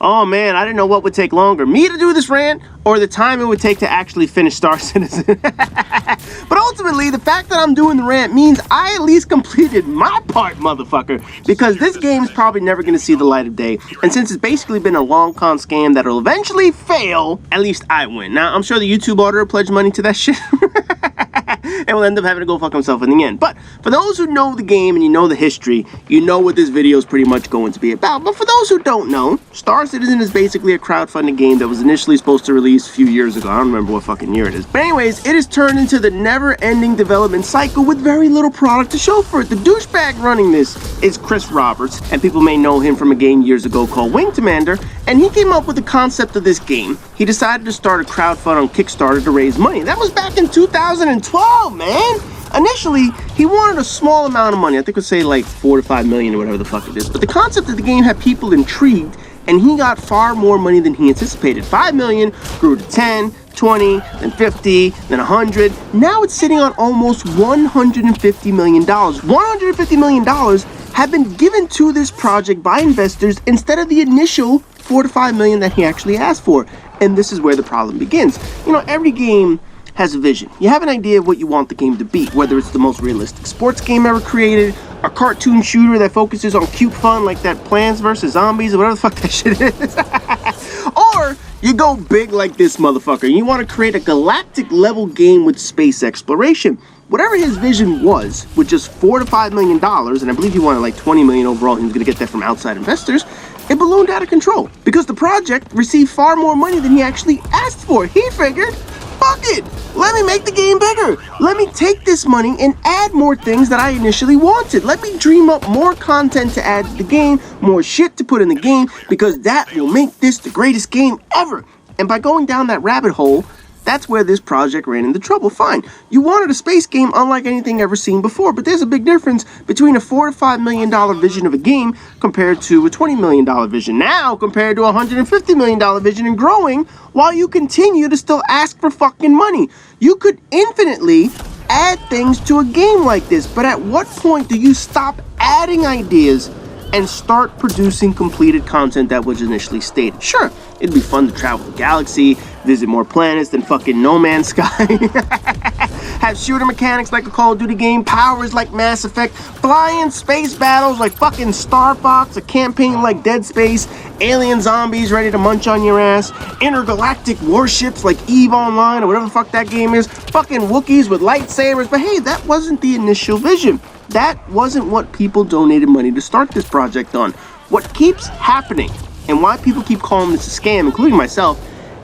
Oh man, I didn't know what would take longer, me to do this rant or the time it would take to actually finish Star Citizen. But ultimately, the fact that I'm doing the rant means I at least completed my part, motherfucker, because this game is probably never going to see the light of day. And since it's basically been a long con scam that'll eventually fail, at least I win. Now, I'm sure the YouTube auditor pledged money to that shit. And will end up having to go fuck himself in the end. But for those who know the game and you know the history, you know what this video is pretty much going to be about. But for those who don't know, Star Citizen is basically a crowdfunding game that was initially supposed to release a few years ago. I don't remember what fucking year it is. But anyways, it has turned into the never-ending development cycle with very little product to show for it. The douchebag running this is Chris Roberts, and people may know him from a game years ago called Wing Commander, and he came up with the concept of this game. He decided to start a crowdfund on Kickstarter to raise money. That was back in 2012, man! Initially, he wanted a small amount of money. I think it would say like 4 to 5 million or whatever the fuck it is. But the concept of the game had people intrigued, and he got far more money than he anticipated. 5 million grew to 10, 20, then 50, then 100. Now it's sitting on almost $150 million. $150 million have been given to this project by investors instead of the initial 4 to 5 million that he actually asked for. And this is where the problem begins. You know, every game has a vision. You have an idea of what you want the game to be, whether it's the most realistic sports game ever created, a cartoon shooter that focuses on cute fun like that Plants vs. Zombies or whatever the fuck that shit is. Or you go big like this motherfucker and you want to create a galactic level game with space exploration. Whatever his vision was, with just $4 to $5 million, and I believe he wanted like 20 million overall, he was going to get that from outside investors, it ballooned out of control because the project received far more money than he actually asked for. He figured, fuck it, let me make the game bigger. Let me take this money and add more things that I initially wanted. Let me dream up more content to add to the game, more shit to put in the game, because that will make this the greatest game ever. And by going down that rabbit hole, that's where this project ran into trouble. Fine, you wanted a space game unlike anything ever seen before, but there's a big difference between a $4 to $5 million vision of a game compared to a $20 million vision. Now, compared to a $150 million vision and growing, while you continue to still ask for fucking money. You could infinitely add things to a game like this, but at what point do you stop adding ideas and start producing completed content that was initially stated? Sure, it'd be fun to travel the galaxy, visit more planets than fucking No Man's Sky, have shooter mechanics like a Call of Duty game, powers like Mass Effect, flying space battles like fucking Star Fox, a campaign like Dead Space, alien zombies ready to munch on your ass, intergalactic warships like EVE Online or whatever the fuck that game is, fucking Wookiees with lightsabers. But hey, that wasn't the initial vision. That wasn't what people donated money to start this project on. What keeps happening, and why people keep calling this a scam, including myself,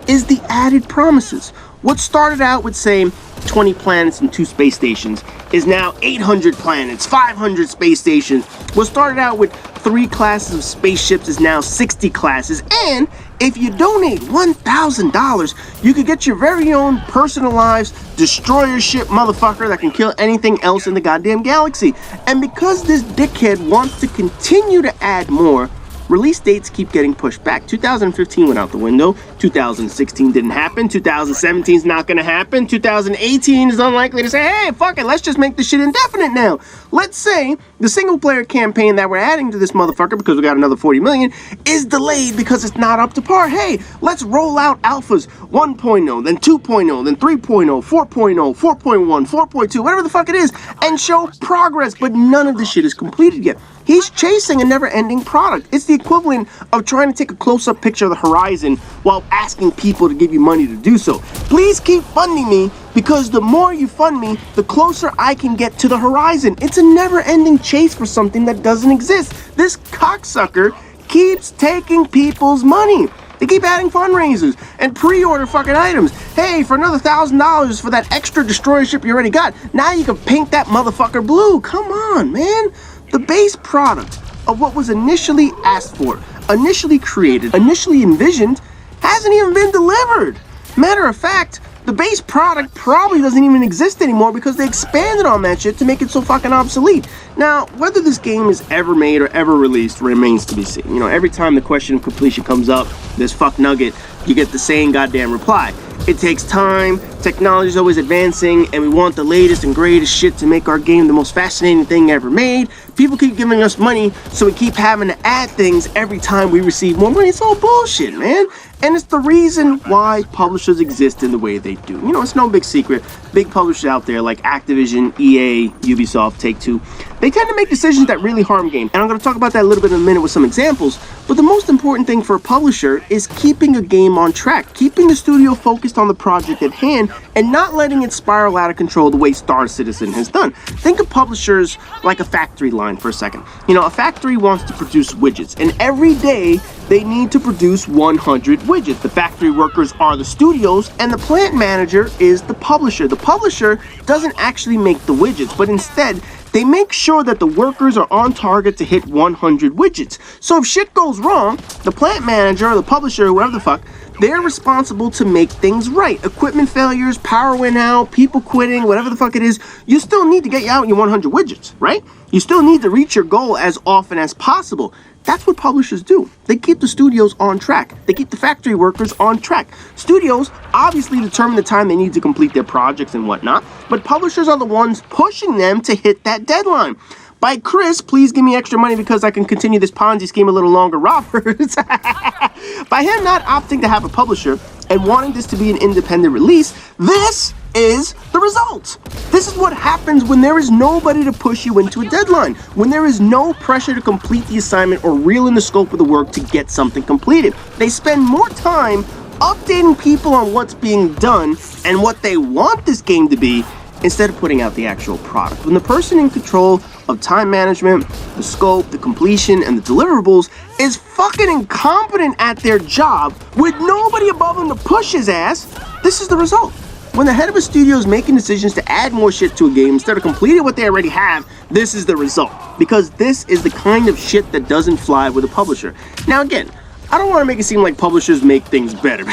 is the added promises. What started out with, say, 20 planets and 2 space stations is now 800 planets, 500 space stations. What started out with 3 classes of spaceships is now 60 classes. And if you donate $1,000, you could get your very own personalized destroyer ship motherfucker that can kill anything else in the goddamn galaxy. And because this dickhead wants to continue to add more, release dates keep getting pushed back. 2015 went out the window. 2016 didn't happen. 2017 is not going to happen. 2018 is unlikely to say, hey, fuck it, let's just make this shit indefinite now. Let's say the single-player campaign that we're adding to this motherfucker, because we got another 40 million, is delayed because it's not up to par. Hey, let's roll out alphas 1.0, then 2.0, then 3.0, 4.0, 4.1, 4.2, whatever the fuck it is, and show progress, but none of this shit is completed yet. He's chasing a never-ending product. It's the equivalent of trying to take a close-up picture of the horizon while asking people to give you money to do so. Please keep funding me, because the more you fund me, the closer I can get to the horizon. It's a never-ending chase for something that doesn't exist. This cocksucker keeps taking people's money. They keep adding fundraisers and pre-order fucking items. Hey, for another $1,000 for that extra destroyer ship you already got, now you can paint that motherfucker blue. Come on, man. The base product of what was initially asked for, initially created, initially envisioned, hasn't even been delivered. Matter of fact, the base product probably doesn't even exist anymore because they expanded on that shit to make it so fucking obsolete. Now, whether this game is ever made or ever released remains to be seen. You know, every time the question of completion comes up, this fuck nugget, you get the same goddamn reply. It takes time, technology is always advancing, and we want the latest and greatest shit to make our game the most fascinating thing ever made. People keep giving us money, so we keep having to add things every time we receive more money. It's all bullshit, man. And it's the reason why publishers exist in the way they do. You know, it's no big secret. Big publishers out there like Activision, EA, Ubisoft, Take-Two, they tend to make decisions that really harm games. And I'm going to talk about that a little bit in a minute with some examples. But the most important thing for a publisher is keeping a game on track, keeping the studio focused on the project at hand, and not letting it spiral out of control the way Star Citizen has done. Think of publishers like a factory line for a second. You know, a factory wants to produce widgets, and every day they need to produce 100 widgets. The factory workers are the studios, and the plant manager is the publisher. The publisher doesn't actually make the widgets, but instead, they make sure that the workers are on target to hit 100 widgets. So if shit goes wrong, the plant manager or the publisher, whatever the fuck, they're responsible to make things right. Equipment failures, power went out, people quitting, whatever the fuck it is, you still need to get out your 100 widgets, right? You still need to reach your goal as often as possible. That's what publishers do. They keep the studios on track. They keep the factory workers on track. Studios obviously determine the time they need to complete their projects and whatnot, but publishers are the ones pushing them to hit that deadline. By Chris, please give me extra money because I can continue this Ponzi scheme a little longer, Roberts. By him not opting to have a publisher and wanting this to be an independent release, this is the result. This is what happens when there is nobody to push you into a deadline, when there is no pressure to complete the assignment or reel in the scope of the work to get something completed. They spend more time updating people on what's being done and what they want this game to be instead of putting out the actual product. When the person in control of time management, the scope, the completion, and the deliverables is fucking incompetent at their job with nobody above them to push his ass, this is the result. When the head of a studio is making decisions to add more shit to a game instead of completing what they already have, this is the result. Because this is the kind of shit that doesn't fly with a publisher. Now again, I don't want to make it seem like publishers make things better,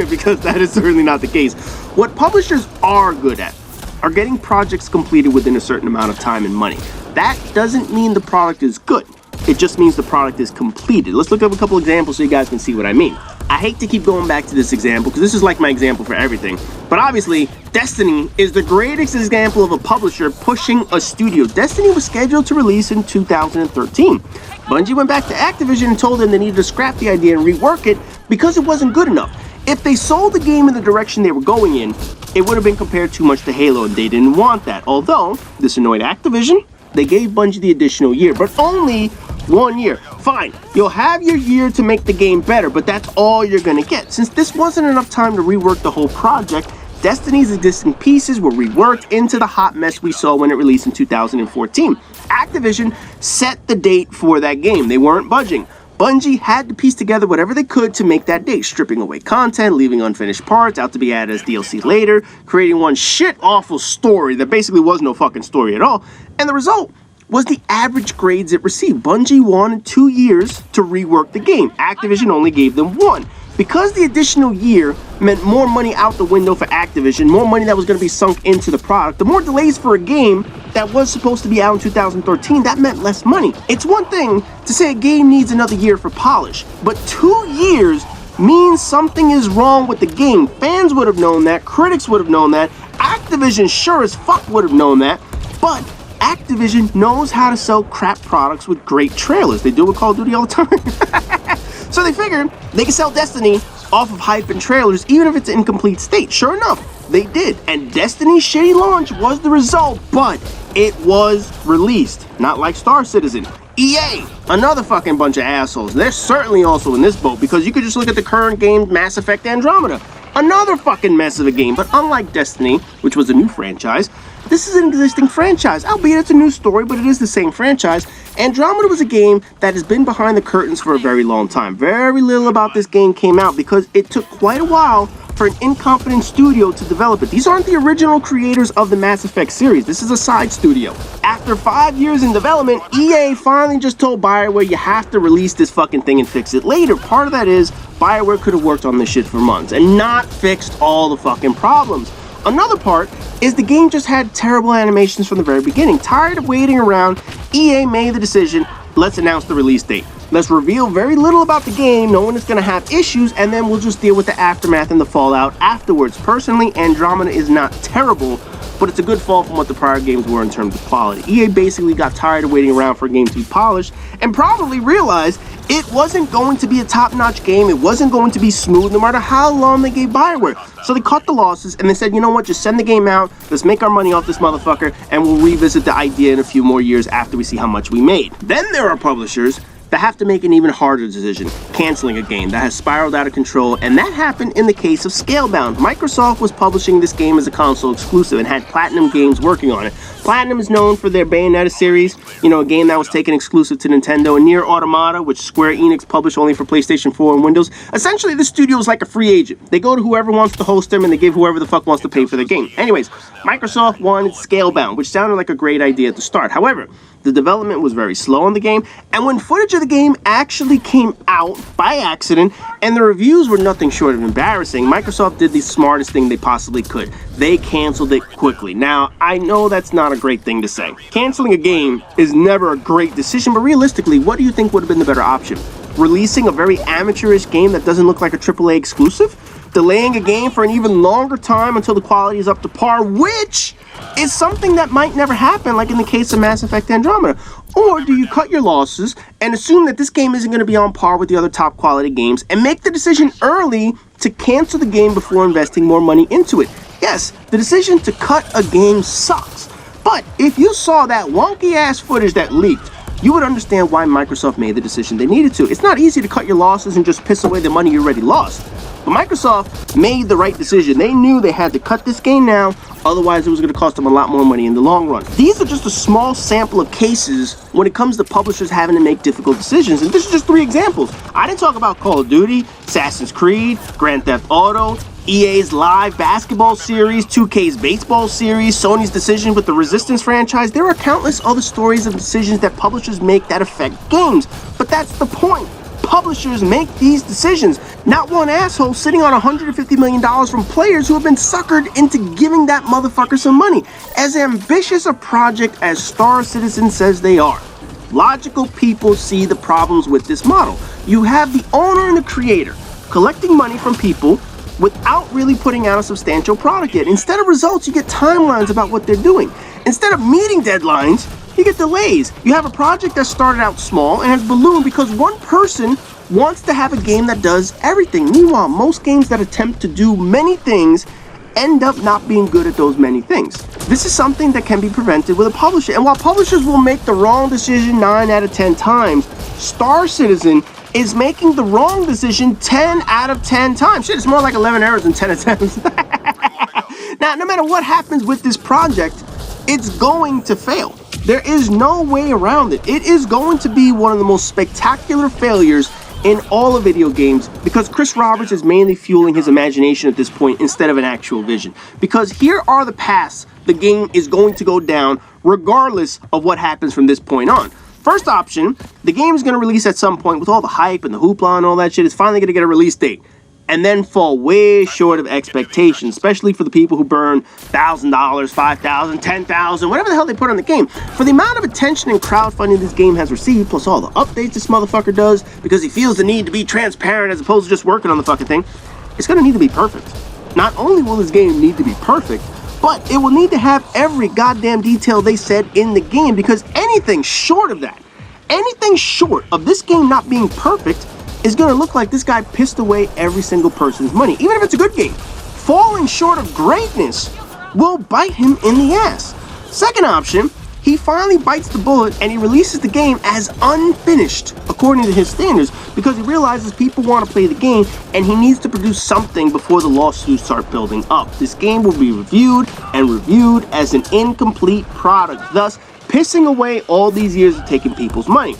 because that is certainly not the case. What publishers are good at are getting projects completed within a certain amount of time and money. That doesn't mean the product is good. It just means the product is completed. Let's look up a couple examples so you guys can see what I mean. I hate to keep going back to this example because this is like my example for everything. But obviously, Destiny is the greatest example of a publisher pushing a studio. Destiny was scheduled to release in 2013. Bungie went back to Activision and told them they needed to scrap the idea and rework it because it wasn't good enough. If they sold the game in the direction they were going in, it would have been compared too much to Halo, and they didn't want that. Although, this annoyed Activision, they gave Bungie the additional year, but only 1 year. Fine, you'll have your year to make the game better, but that's all you're gonna get. Since this wasn't enough time to rework the whole project, Destiny's existing pieces were reworked into the hot mess we saw when it released in 2014. Activision set the date for that game. They weren't budging. Bungie had to piece together whatever they could to make that date, stripping away content, leaving unfinished parts out to be added as DLC later, creating one shit-awful story that basically was no fucking story at all, and the result was the average grades it received. Bungie wanted 2 years to rework the game. Activision only gave them 1. Because the additional year meant more money out the window for Activision, more money that was going to be sunk into the product, the more delays for a game that was supposed to be out in 2013, that meant less money. It's one thing to say a game needs another year for polish, but 2 years means something is wrong with the game. Fans would have known that, critics would have known that, Activision sure as fuck would have known that, but Activision knows how to sell crap products with great trailers. They do it with Call of Duty all the time. So they figured they could sell Destiny off of hype and trailers even if it's an incomplete state. Sure enough, they did. And Destiny's shitty launch was the result, but it was released. Not like Star Citizen. EA, another fucking bunch of assholes. They're certainly also in this boat because you could just look at the current game Mass Effect Andromeda. Another fucking mess of a game, but unlike Destiny, which was a new franchise, this is an existing franchise, albeit it's a new story, but it is the same franchise. Andromeda was a game that has been behind the curtains for a very long time. Very little about this game came out because it took quite a while for an incompetent studio to develop it. These aren't the original creators of the Mass Effect series. This is a side studio. After 5 years in development, EA finally just told BioWare, you have to release this fucking thing and fix it later. Part of that is BioWare could have worked on this shit for months and not fixed all the fucking problems. Another part is the game just had terrible animations from the very beginning. Tired of waiting around, EA made the decision, let's announce the release date. Let's reveal very little about the game, knowing it's going to have issues, and then we'll just deal with the aftermath and the fallout afterwards. Personally, Andromeda is not terrible, but it's a good fall from what the prior games were in terms of quality. EA basically got tired of waiting around for a game to be polished and probably realized it wasn't going to be a top-notch game. It wasn't going to be smooth no matter how long they gave Bioware. So they cut the losses and they said, you know what, just send the game out, let's make our money off this motherfucker, and we'll revisit the idea in a few more years after we see how much we made. Then there are publishers that have to make an even harder decision, canceling a game that has spiraled out of control, and that happened in the case of Scalebound. Microsoft was publishing this game as a console exclusive and had Platinum Games working on it. Platinum is known for their Bayonetta series, you know, a game that was taken exclusive to Nintendo, and Nier Automata, which Square Enix published only for PlayStation 4 and Windows. Essentially, this studio is like a free agent. They go to whoever wants to host them, and they give whoever the fuck wants to pay for their game. Anyways, Microsoft wanted Scalebound, which sounded like a great idea at the start. However, the development was very slow on the game, and when footage of the game actually came out by accident, and the reviews were nothing short of embarrassing, Microsoft did the smartest thing they possibly could. They canceled it quickly. Now, I know that's not a great thing to say. Canceling a game is never a great decision, but realistically, what do you think would have been the better option? Releasing a very amateurish game that doesn't look like a AAA exclusive? Delaying a game for an even longer time until the quality is up to par, which is something that might never happen, like in the case of Mass Effect Andromeda? Or do you cut your losses and assume that this game isn't going to be on par with the other top quality games and make the decision early to cancel the game before investing more money into it? Yes, the decision to cut a game sucks, but if you saw that wonky ass footage that leaked, you would understand why Microsoft made the decision they needed to. It's not easy to cut your losses and just piss away the money you already lost. But Microsoft made the right decision. They knew they had to cut this game now, otherwise it was going to cost them a lot more money in the long run. These are just a small sample of cases when it comes to publishers having to make difficult decisions, and this is just 3 examples. I didn't talk about Call of Duty, Assassin's Creed, Grand Theft Auto, EA's live basketball series, 2K's baseball series, Sony's decision with the Resistance franchise. There are countless other stories of decisions that publishers make that affect games, but that's the point. Publishers make these decisions, not one asshole sitting on $150 million from players who have been suckered into giving that motherfucker some money. As ambitious a project as Star Citizen says they are, logical people see the problems with this model. You have the owner and the creator collecting money from people without really putting out a substantial product yet. Instead of results, you get timelines about what they're doing. Instead of meeting deadlines, you get delays. You have a project that started out small and has ballooned because one person wants to have a game that does everything. Meanwhile, most games that attempt to do many things end up not being good at those many things. This is something that can be prevented with a publisher. And while publishers will make the wrong decision 9 out of 10 times, Star Citizen is making the wrong decision 10 out of 10 times. Shit, it's more like 11 errors than 10 attempts. Now, no matter what happens with this project, it's going to fail. There is no way around it. It is going to be one of the most spectacular failures in all of video games because Chris Roberts is mainly fueling his imagination at this point instead of an actual vision. Because here are the paths the game is going to go down regardless of what happens from this point on. First option, the game is going to release at some point with all the hype and the hoopla and all that shit. It's finally going to get a release date and then fall way short of expectations, especially for the people who burn $1,000, $5,000, $10,000, whatever the hell they put on the game. For the amount of attention and crowdfunding this game has received, plus all the updates this motherfucker does, because he feels the need to be transparent as opposed to just working on the fucking thing, it's going to need to be perfect. Not only will this game need to be perfect, but it will need to have every goddamn detail they said in the game, because anything short of that, anything short of this game not being perfect, is going to look like this guy pissed away every single person's money, even if it's a good game. Falling short of greatness will bite him in the ass. Second option, he finally bites the bullet and he releases the game as unfinished, according to his standards, because he realizes people want to play the game and he needs to produce something before the lawsuits start building up. This game will be reviewed and reviewed as an incomplete product, thus pissing away all these years of taking people's money.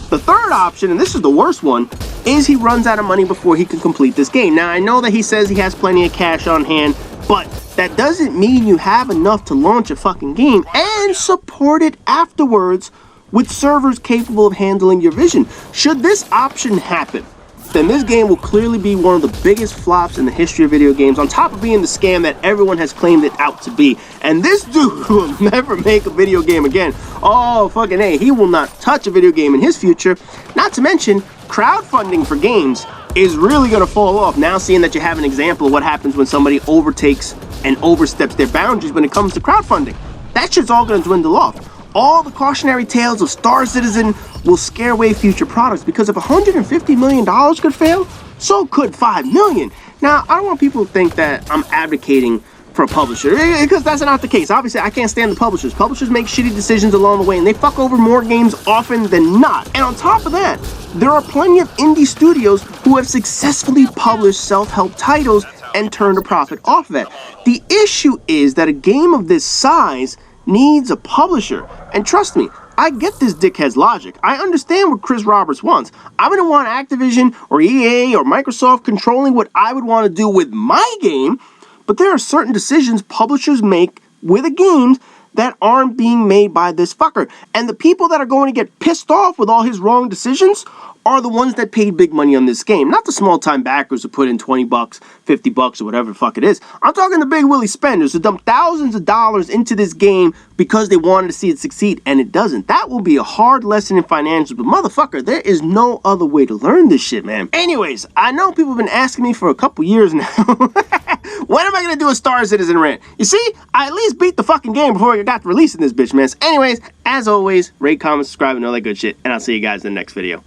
The third option, and this is the worst one, is he runs out of money before he can complete this game. Now, I know that he says he has plenty of cash on hand, but that doesn't mean you have enough to launch a fucking game and support it afterwards with servers capable of handling your vision. Should this option happen, then this game will clearly be one of the biggest flops in the history of video games, on top of being the scam that everyone has claimed it out to be. And this dude will never make a video game again. Oh, fucking A, he will not touch a video game in his future. Not to mention, crowdfunding for games is really going to fall off now, seeing that you have an example of what happens when somebody overtakes and oversteps their boundaries when it comes to crowdfunding. That shit's all going to dwindle off. All the cautionary tales of Star Citizen will scare away future products, because if $150 million could fail, so could $5 million. Now, I don't want people to think that I'm advocating for a publisher, because that's not the case. Obviously, I can't stand the publishers. Publishers make shitty decisions along the way, and they fuck over more games often than not. And on top of that, there are plenty of indie studios who have successfully published self-help titles and turned a profit off of it. The issue is that a game of this size needs a publisher. And trust me, I get this dickhead's logic. I understand what Chris Roberts wants. I wouldn't want Activision or EA or Microsoft controlling what I would want to do with my game, but there are certain decisions publishers make with a game that aren't being made by this fucker. And the people that are going to get pissed off with all his wrong decisions are the ones that paid big money on this game. Not the small-time backers who put in 20 bucks, 50 bucks, or whatever the fuck it is. I'm talking the big willy spenders who dump thousands of dollars into this game because they wanted to see it succeed, and it doesn't. That will be a hard lesson in financials, but motherfucker, there is no other way to learn this shit, man. Anyways, I know people have been asking me for a couple years now, when am I gonna do a Star Citizen rant? You see, I at least beat the fucking game before I got to releasing this bitch, man. So anyways, as always, rate, comment, subscribe, and all that good shit, and I'll see you guys in the next video.